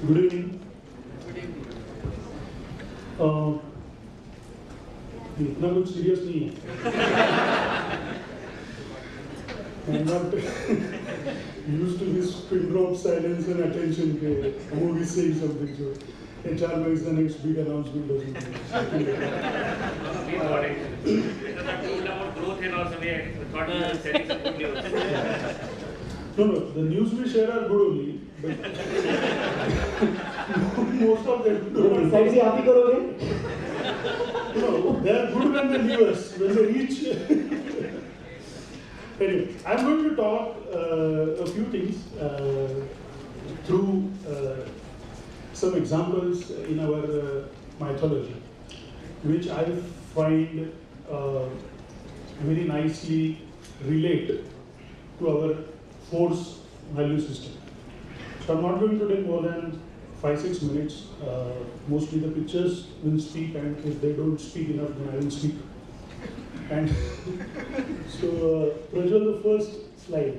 Good evening. इतना कुछ serious नहीं है. I'm not used to this pin drop silence and attention. Who is saying something? So HR makes the next big announcement or something. No, the news we share are good only, but most of them don't. Decide से आप ही करोगे? No, they are good when they leave us, when they reach. Anyway, I'm going to talk a few things through some examples in our mythology, which I find very nicely relate to our force value system. So I'm not going to take more than 5-6 minutes. Mostly the pictures will speak, and if they don't speak enough, then I will speak. And so, Prajwal, the first slide.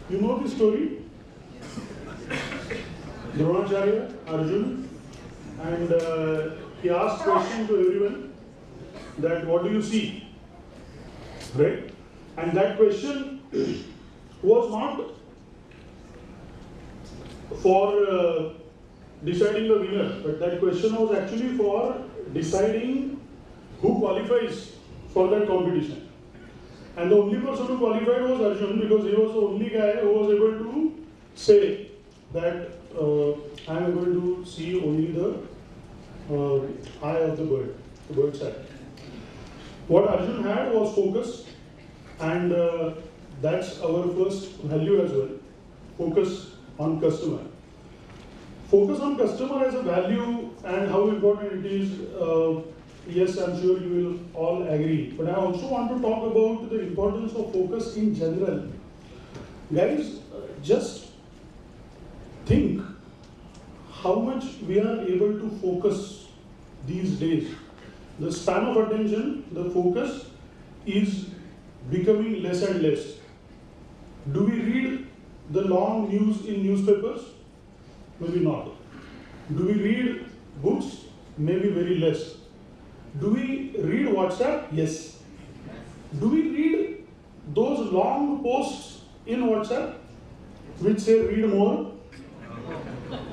You know the story? Dronacharya, Arjun, and he asked question to everyone that what do you see? Right? And that question was not for deciding the winner, but that question was actually for deciding who qualifies for that competition. And the only person who qualified was Arjun, because he was the only guy who was able to say that I am able to see only the eye of the bird's eye. What Arjun had was focus, and that's our first value as well. Focus on customer. Focus on customer as a value and how important it is. Yes, I'm sure you will all agree. But I also want to talk about the importance of focus in general. Guys, just think how much we are able to focus these days. The span of attention, the focus is becoming less and less. Do we read the long news in newspapers? Maybe not. Do we read books? Maybe very less. Do we read WhatsApp? Yes. Do we read those long posts in WhatsApp which say read more?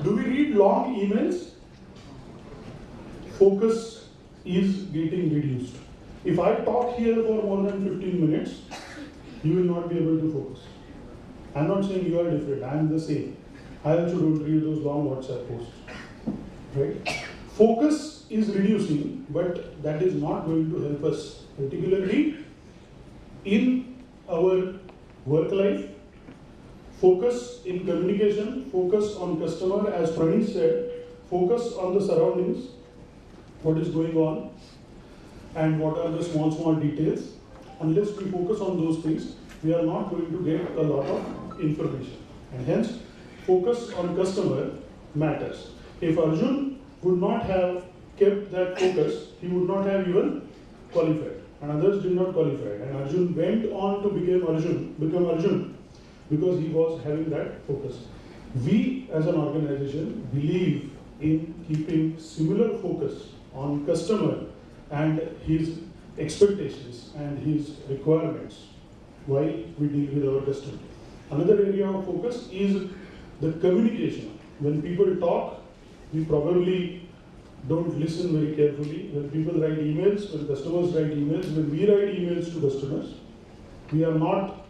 Do we read long emails? Focus is getting reduced. If I talk here for more than 15 minutes, you will not be able to focus. I'm not saying you are different, I am the same. I also don't read those long WhatsApp posts. Right? Focus is reducing, but that is not going to help us, particularly in our work life. Focus in communication, focus on customer, as Pranish said, focus on the surroundings, what is going on, and what are the small details. Unless we focus on those things, we are not going to get a lot of information. And hence, focus on customer matters. If Arjun would not have kept that focus, he would not have even qualified. And others did not qualify. And Arjun went on to become Arjun because he was having that focus. We as an organization believe in keeping similar focus on customer and his expectations and his requirements while we deal with our customer. Another area of focus is the communication. When people talk, we probably don't listen very carefully. When people write emails, when customers write emails, when we write emails to customers, we are not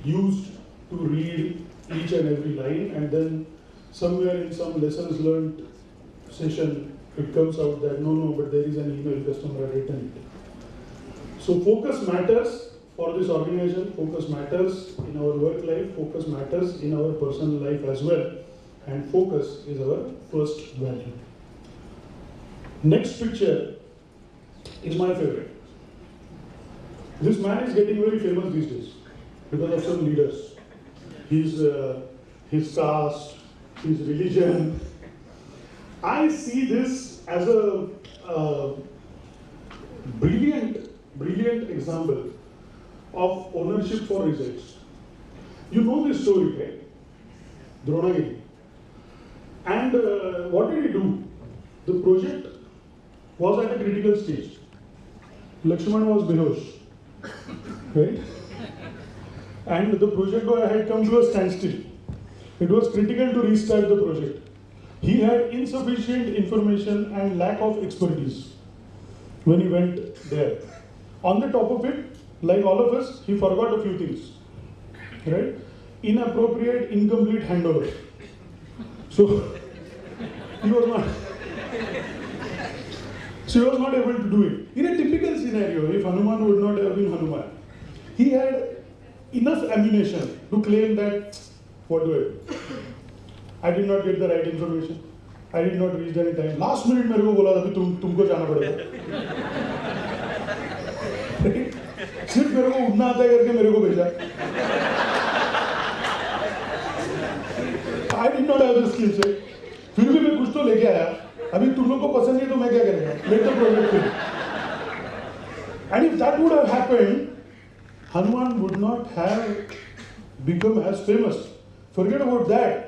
used to read each and every line, and then somewhere in some lessons learned session, it comes out that no, but there is an email, customer had written it. So focus matters for this organization, focus matters in our work life, focus matters in our personal life as well, and focus is our first value. Next picture is my favorite. This man is getting very famous these days because of some leaders. His caste, his religion. I see this as a brilliant example of ownership for results. You know this story, right? Dronagiri. And what did he do? The project was at a critical stage. Lakshman was behosh, right? And the project had come to a standstill. It was critical to restart the project. He had insufficient information and lack of expertise when he went there. On the top of it, like all of us, he forgot a few things, right? Inappropriate, incomplete handover. So he was not. So he was not able to do it. In a typical scenario, if Hanuman would not have been Hanuman, he had enough ammunition to claim that, what do I do? I did not get the right information. I did not reach there in time. Last minute मेरे को बोला था कि तुमको जाना पड़ेगा. सिर्फ मेरे को उड़ना आता है करके मेरे को भेजा. I did not have the skill set. फिर भी मैं कुछ तो लेके आया. अभी तुम लोग को पसंद नहीं तो मैं क्या करेगा? Let the project fail. And if that would have happened, Hanuman would not have become as famous. Forget about that.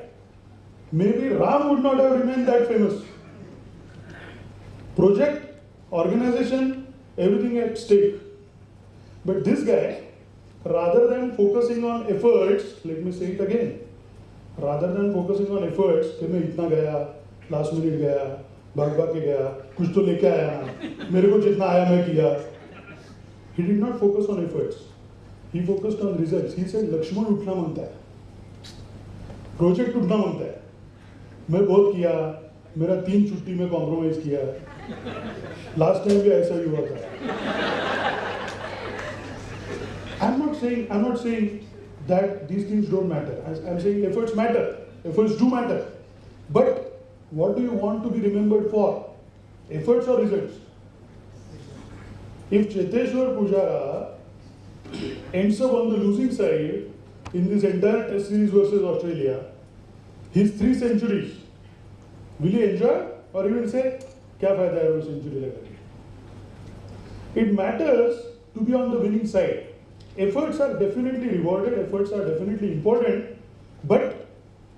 Maybe Ram would not have remained that famous. Project, organization, everything at stake. But this guy, rather than focusing on efforts, let me say it again, rather than focusing on efforts, कि मैं इतना गया, last minute गया, भाग के गया, कुछ तो लेके आया ना, मेरे को जितना आया मैं किया. He did not focus on efforts. He focused on results. He said, Lakshman उठना मांगता है, प्रोजेक्ट उठना मांगता है. मैं बहुत किया, मेरा 3 छुट्टी में कॉम्प्रोमाइज किया. लास्ट टाइम भी ऐसा ही हुआ था. I'm not saying that these things don't matter. I'm saying efforts matter. Efforts do matter. But what do you want to be remembered for? Efforts or results? If Cheteshwar Pujara ends up on the losing side in this entire test series versus Australia, his 3 centuries, will he enjoy or he will say, क्या फायदा है वो century लगा के? It matters to be on the winning side. Efforts are definitely rewarded, efforts are definitely important, but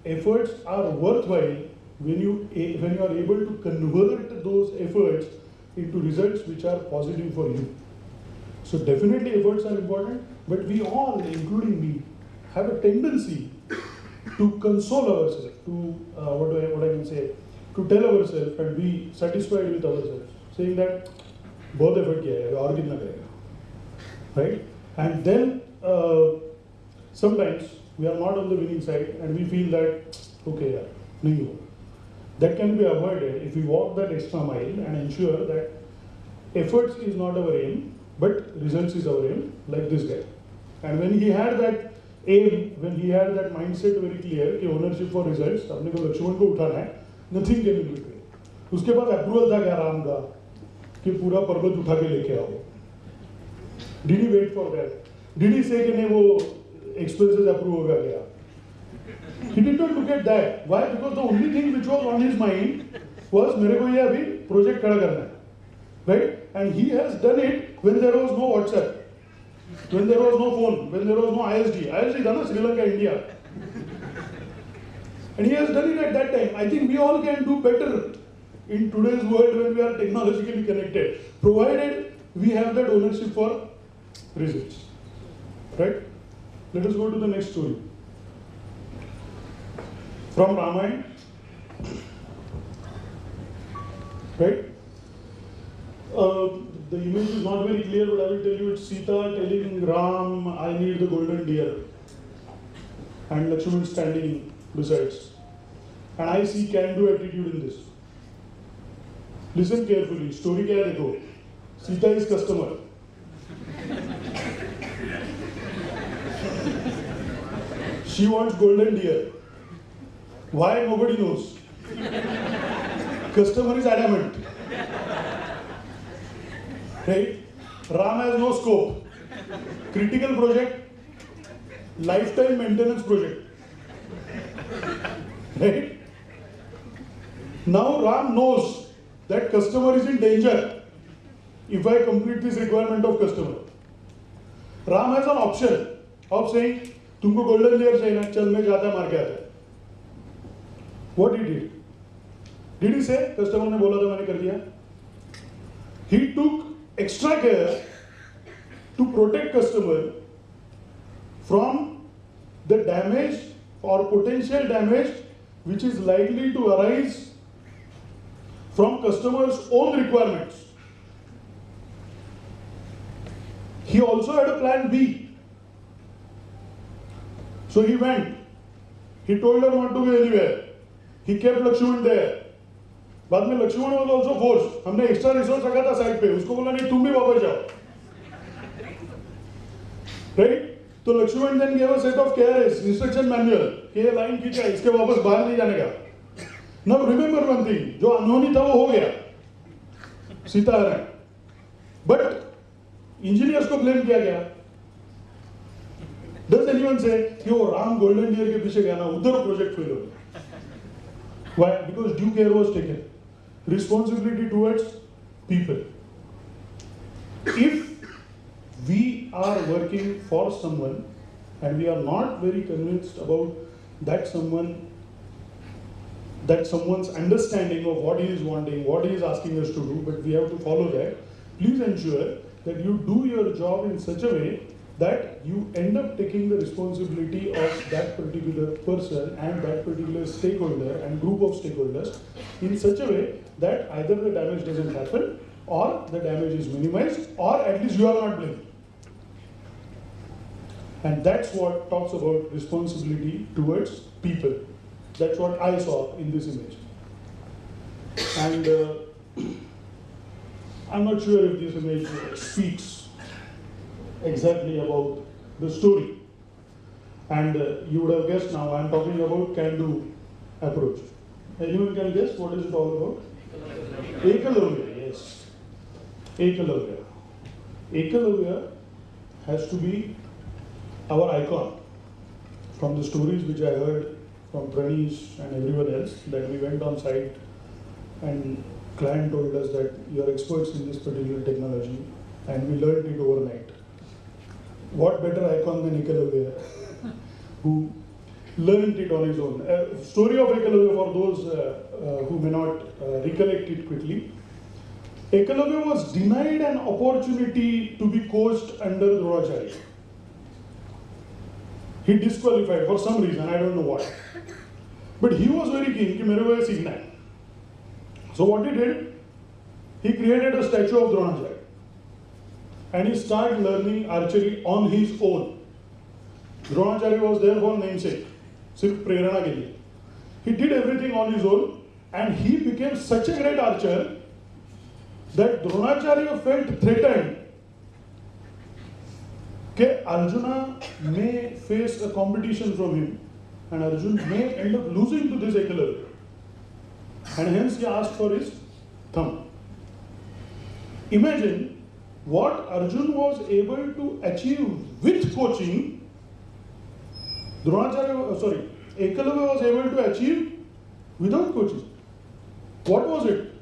efforts are worthwhile when you are able to convert those efforts into results which are positive for you. So definitely efforts are important, but we all, including me, have a tendency to console ourselves, to what I can say, to tell ourselves and be satisfied with ourselves, saying that बहुत effort किया है, और कितना करेगा, right? And then sometimes we are not on the winning side and we feel that okay, यार नहीं हो. That can be avoided if we walk that extra mile and ensure that efforts is not our aim, but results is our aim, like this guy. And when he had that aim, when he had that mindset very clear कि ownership for results, अपने को लक्ष्मण को उठाना है, nothing came in between. उसके बाद approval था क्या राम का कि पूरा पर्वत उठा के लेके आओ. Did he wait for that? Did he say कि नहीं वो expenses approve होगा क्या? He did not look at that. Why? Because the only thing which was on his mind was मेरे को ये अभी project खड़ा करना है, right? And he has done it when there was no WhatsApp, when there was no phone, when there was no ISD. ISD था ना Sri Lanka, India. And he has done it at that time. I think we all can do better in today's world when we are technologically connected, provided we have that ownership for results. Right? Let us go to the next story. From Ramayana. Right? The image is not very clear, but I will tell you it's Sita telling Ram, I need the golden deer. And Lakshman standing besides. And I see can-do attitude in this. Listen carefully. Story क्या है देखो. Sita is customer. She wants golden deer. Why? Nobody knows. Customer is adamant. Right? Ram has no scope. Critical project, lifetime maintenance project. Right? Now Ram knows that customer is in danger if I complete this requirement of customer. Ram has an option of saying, तुमको golden deer चाहिए ना, चल मैं जाता मार के आता. What he did? Did he say, customer ने बोला था मैंने कर दिया? He took extra care to protect customer from the damage or potential damage which is likely to arise from customers' own requirements. He also had a plan B. So he went. He told her not to go anywhere. He kept Lakshman there. बाद में Lakshman was also forced. हमने extra resource रखा था side पे. उसको बोला नहीं तुम भी वापस जाओ. Right? तो Lakshman then gave a set of KRS, instruction manual. कि ये लाइन खींचा, इसके वापस बाहर नहीं जाने का. Now remember one thing. जो अनहोनी था वो हो गया. सीताराम. But engineers को blame किया गया. Does anyone say कि वो राम गोल्डन डियर के पीछे गया ना उधर प्रोजेक्ट फेल हो गया? Why? Because due care was taken. Responsibility towards people. If we are working for someone and we are not very convinced about that someone's understanding of what he is wanting, what he is asking us to do, but we have to follow that, please ensure that you do your job in such a way that you end up taking the responsibility of that particular person and that particular stakeholder and group of stakeholders in such a way that either the damage doesn't happen or the damage is minimized or at least you are not blamed. And that's what talks about responsibility towards people. That's what I saw in this image. And I'm not sure if this image speaks exactly about the story. And you would have guessed now, I'm talking about can-do approach. Anyone can guess what is it all about? Ekalavya, yes. Ekalavya. Ekalavya has to be our icon. From the stories which I heard from Pranish and everyone else, that we went on site and client told us that you are experts in this particular technology and we learned it overnight. What better icon than Ekalavya, who learned it on his own. Story of Ekalavya for those who may not recollect it quickly. Ekalavya was denied an opportunity to be coached under Dronacharya. He disqualified for some reason, I don't know what. But he was very keen कि मेरे को ये सीखना है. So what he did, he created a statue of Dronacharya. And he started learning archery on his own. Dronacharya was there for namesake, सिर्फ प्रेरणा के लिए. He did everything on his own and he became such a great archer that Dronacharya felt threatened that Arjuna may face a competition from him and Arjun may end up losing to this Ekalavya. And hence he asked for his thumb. Imagine what Arjun was able to achieve with coaching, Ekalavya was able to achieve without coaching. What was it?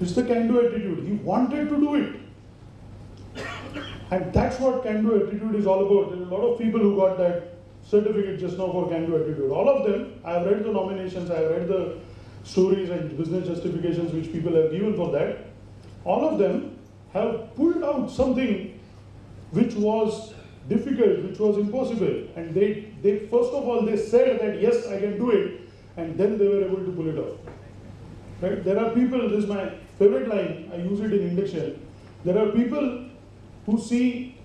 It's the can-do attitude. He wanted to do it. And that's what can-do attitude is all about. There are a lot of people who got that certificate just now for can-do attitude. All of them, I have read the nominations, I have read the stories and business justifications which people have given for that. All of them have pulled out something which was difficult, which was impossible. And they first of all, they said that yes, I can do it. And then they were able to pull it off. Right? There are people, this is my favorite line, I use it in induction. There are people who see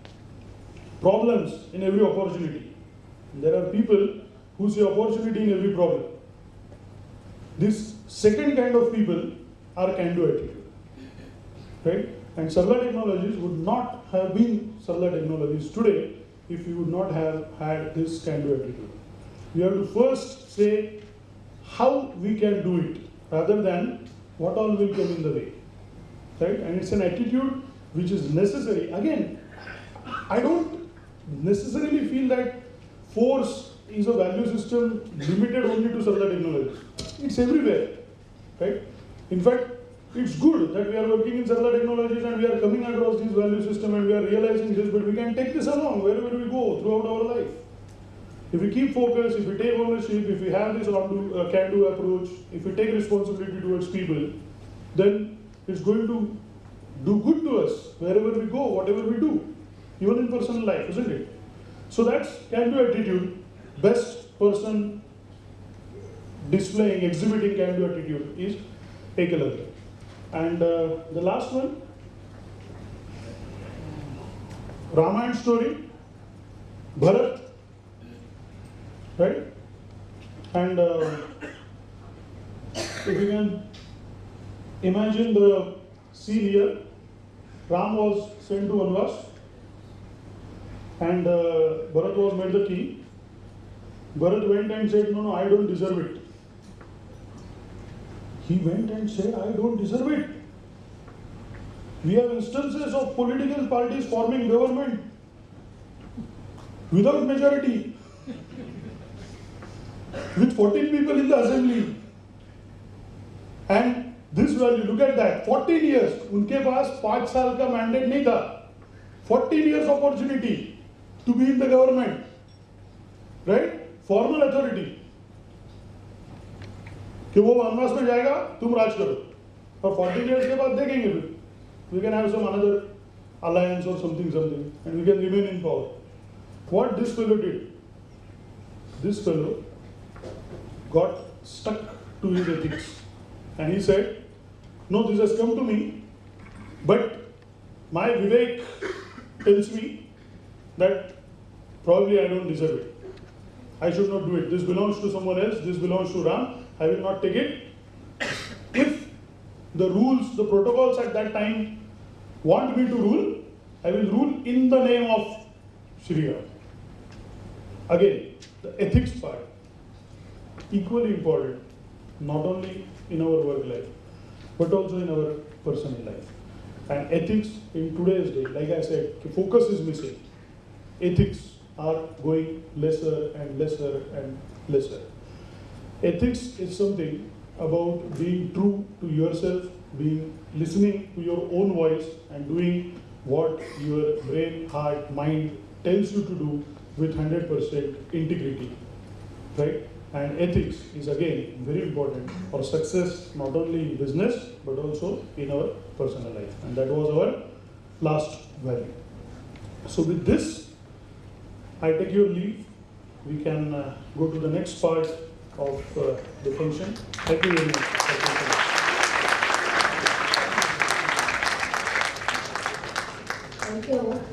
problems in every opportunity. There are people who see opportunity in every problem. This second kind of people are can-do attitude. Right? And Sarla Technologies would not have been Sarla Technologies today if we would not have had this can-do attitude. We have to first say how we can do it rather than what all will come in the way. Right? And it's an attitude which is necessary. Again, I don't necessarily feel that force is a value system limited only to Sarla Technologies. It's everywhere. Right? In fact, it's good that we are working in Sarla Technologies and we are coming across this value system and we are realizing this, but we can take this along wherever we go throughout our life. If we keep focus, if we take ownership, if we have this can-do approach, if we take responsibility towards people, then it's going to do good to us wherever we go, whatever we do, even in personal life, isn't it? So that's can-do attitude. Best person displaying, exhibiting can-do attitude is Ekalavya. And the last one, Ramayana story, Bharat, right? And if you can imagine the scene here, Ram was sent to Vanvas and Bharat was made the king. Bharat went and said, no, I don't deserve it. He went and said, I don't deserve it. We have instances of political parties forming government without majority, with 14 people in the assembly. And this value, look at that, 14 years, उनके पास 5 साल का mandate नहीं था, 14 years opportunity to be in the government, right? Formal authority. कि वो वनवास में जाएगा, तुम राज करो, और 14 years के बाद देखेंगे फिर. We can have some another alliance or something, and we can remain in power. What this fellow did? This fellow got stuck to his ethics, and he said, no, this has come to me, but my Vivek tells me that probably I don't deserve it. I should not do it. This belongs to someone else, this belongs to Ram, I will not take it. If the rules, the protocols at that time want me to rule, I will rule in the name of Shri Ram. Again, the ethics part, equally important, not only in our work life, but also in our personal life. And ethics in today's day, like I said, the focus is missing. Ethics are going lesser and lesser and lesser. Ethics is something about being true to yourself, listening to your own voice and doing what your brain, heart, mind tells you to do with 100% integrity, right? And ethics is again very important for success, not only in business, but also in our personal life. And that was our last value. So with this, I take your leave. We can go to the next part of the function. Thank you very much. Thank you.